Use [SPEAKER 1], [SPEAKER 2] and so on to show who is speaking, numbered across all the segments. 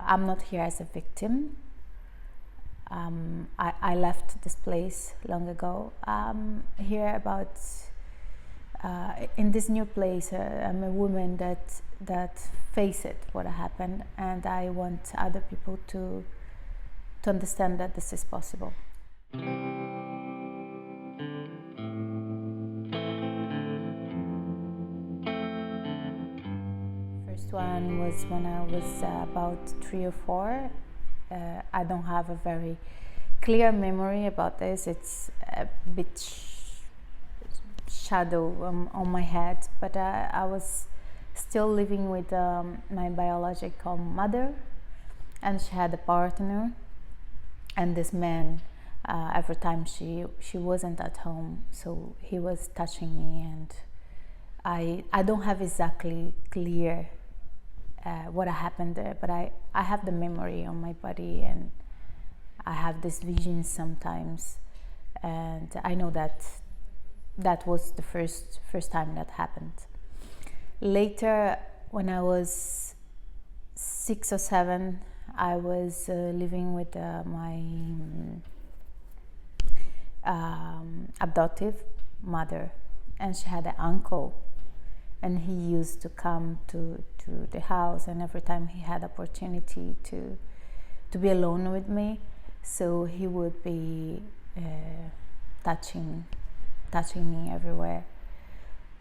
[SPEAKER 1] I'm not here as a victim. I left this place long ago. Here about in this new place. I'm a woman that faced what happened, and I want other people to understand that this is possible. First one was when I was about 3 or 4. I don't have a very clear memory about this. It's a bit shadow on my head, but I was still living with my biological mother, and she had a partner, and this man, every time she wasn't at home, so he was touching me, and I don't have exactly clear what happened there, but I have the memory on my body, and I have this vision sometimes, and I know that was the first time that happened. Later, when I was 6 or 7, I was living with my adoptive mother, and she had an uncle, and he used to come to the house, and every time he had opportunity to be alone with me, so he would be touching me everywhere,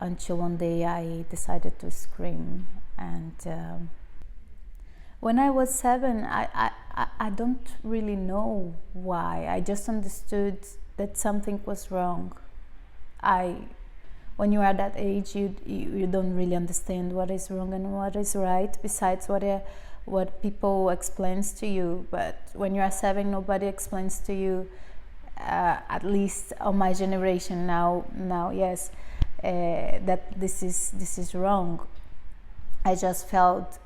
[SPEAKER 1] until one day I decided to scream. And when I was 7, I don't really know why. I just understood that something was wrong. When you are that age, you don't really understand what is wrong and what is right, besides what people explains to you. But when you are 7, nobody explains to you, at least on my generation now yes, that this is wrong. I just felt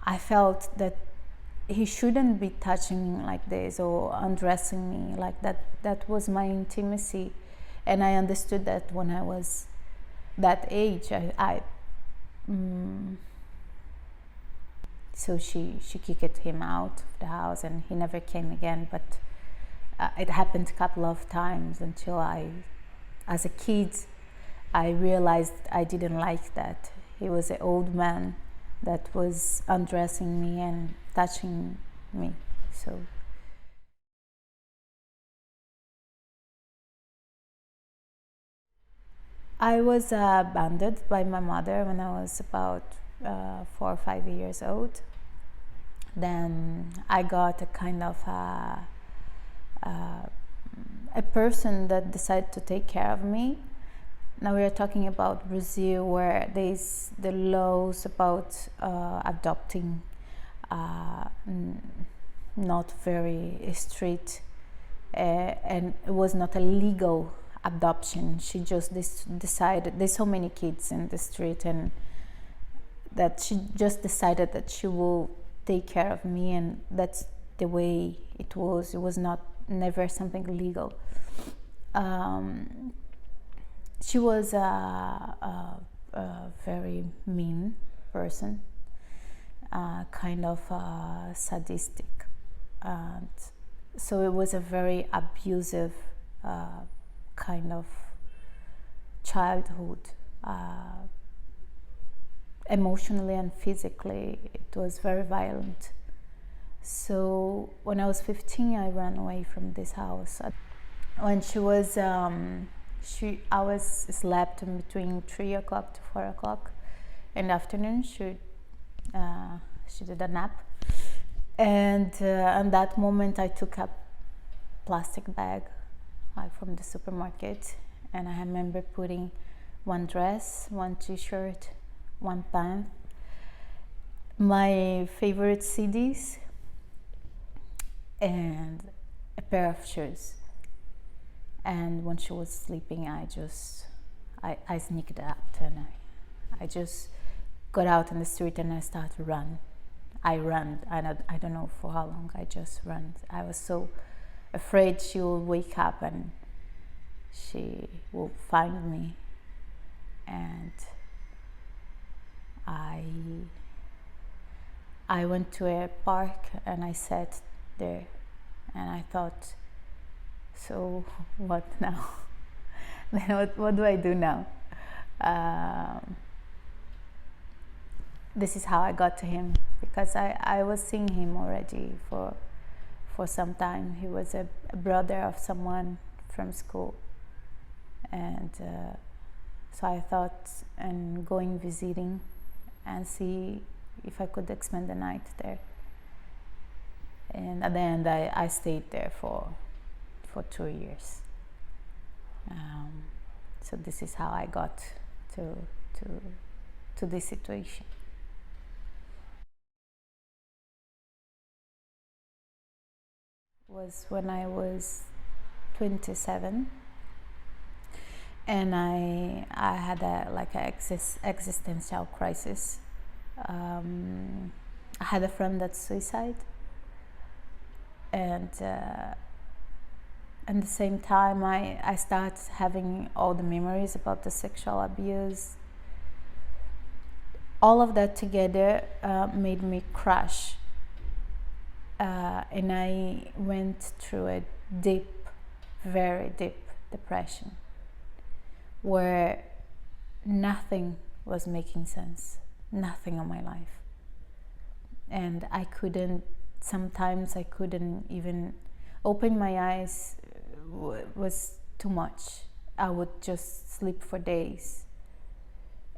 [SPEAKER 1] I felt that he shouldn't be touching me like this or undressing me like that. That was my intimacy, and I understood that when I was that age. So she kicked him out of the house, and he never came again. But it happened a couple of times until as a kid, I realized I didn't like that. He was an old man that was undressing me and touching me. So I was abandoned by my mother when I was about 4 or 5 years old. Then I got a kind of a person that decided to take care of me. Now we are talking about Brazil, where there's the laws about adopting not very strict, and it was not a legal adoption. She just decided, there's so many kids in the street, and that she just decided that she will take care of me, and that's the way it was. It was never something legal. She was a very mean person, kind of sadistic, and so it was a very abusive kind of childhood. Emotionally and physically, it was very violent. So when I was 15, I ran away from this house. When she was, I was slept in between 3 o'clock to 4 o'clock in the afternoon. She did a nap, and at that moment I took a plastic bag, like from the supermarket, and I remember putting one dress, one t-shirt, one pant, my favorite CDs, and a pair of shoes. And when she was sleeping, I sneaked out, and I just got out in the street, and I started to run. I don't know for how long. I just ran. I was so afraid she will wake up and she will find me. And I I went to a park and I sat there, and I thought, so what now? Then what do I do now? This is how I got to him, because I was seeing him already for some time. He was a brother of someone from school, and so I thought and going visiting and see if I could spend the night there. And at the end, I stayed there for 2 years. So this is how I got to this situation. Was when I was 27, and I had a existential crisis. I had a friend that suicide, and at the same time I started having all the memories about the sexual abuse. All of that together made me crash, and I went through a deep, very deep depression where nothing was making sense, nothing in my life. And sometimes I couldn't even open my eyes. Was too much. I would just sleep for days,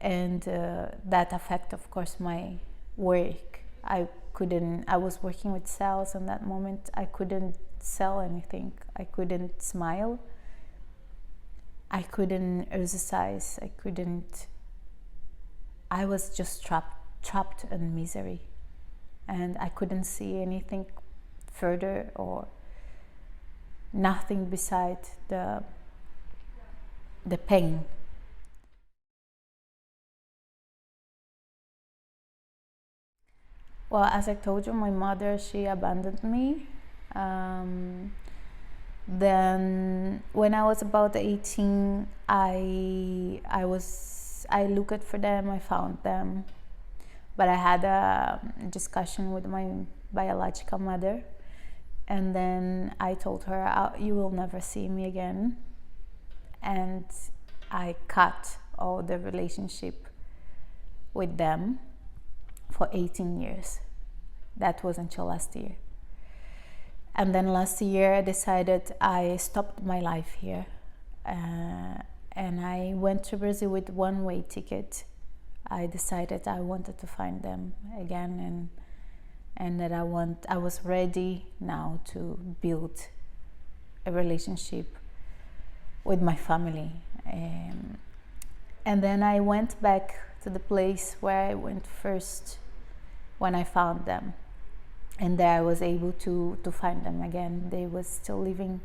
[SPEAKER 1] and that affected, of course, my work. I was working with sales in that moment. I couldn't sell anything. I couldn't smile. I couldn't exercise. I was just trapped in misery, and I couldn't see anything further, or nothing beside the pain. Well, as I told you, my mother, she abandoned me. Then when I was about 18, I looked for them. I found them, but I had a discussion with my biological mother, and then I told her, you will never see me again, and I cut all the relationship with them for 18 years. That was until last year. And then last year I decided I stopped my life here, and I went to Brazil with one-way ticket. I decided I wanted to find them again, and that I was ready now to build a relationship with my family. And then I went back to the place where I went first when I found them, and there I was able to find them again. They were still living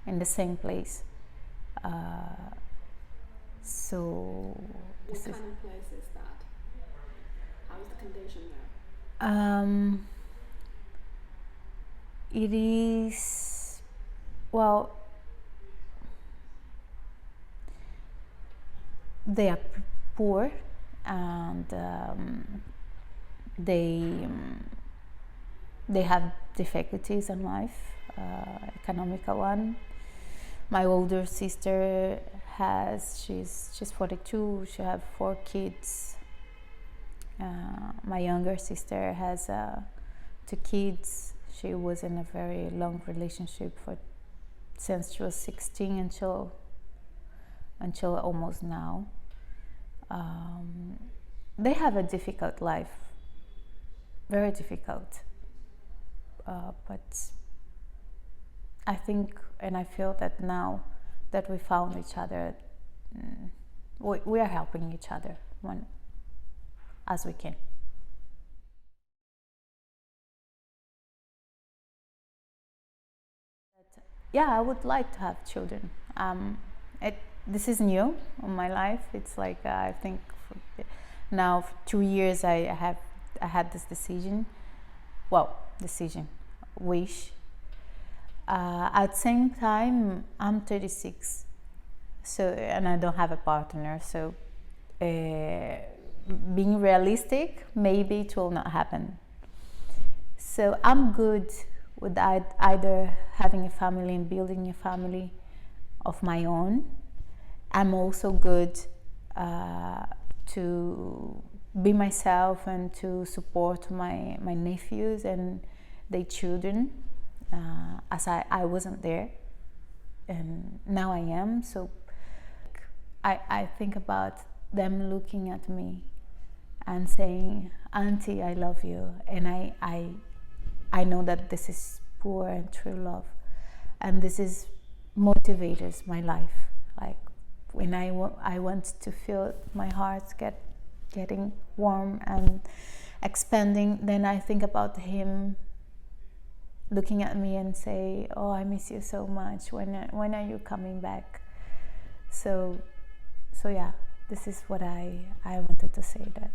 [SPEAKER 1] in the same place. So
[SPEAKER 2] what kind of place is that? How is the condition there?
[SPEAKER 1] It is, well, they are poor, and they have difficulties in life, economical one. My older sister she's 42. She has 4 kids. My younger sister has 2 kids. She was in a very long relationship since she was 16 until almost now. They have a difficult life, very difficult. But I think, and I feel that now that we found each other, we are helping each other as we can. Yeah, I would like to have children. This is new in my life. It's like I think now for 2 years I had this wish. At the same time, I'm 36, so, and I don't have a partner. So being realistic, maybe it will not happen. So I'm good with either having a family and building a family of my own. I'm also good to be myself and to support my nephews and their children, as I wasn't there and now I am. So I think about them looking at me and saying, Auntie, I love you. And I know that this is pure and true love, and this is motivates my life. Like when I want to feel my heart getting warm and expanding, then I think about him looking at me and say, oh, I miss you so much. When are you coming back? So yeah, this is what I wanted to say, that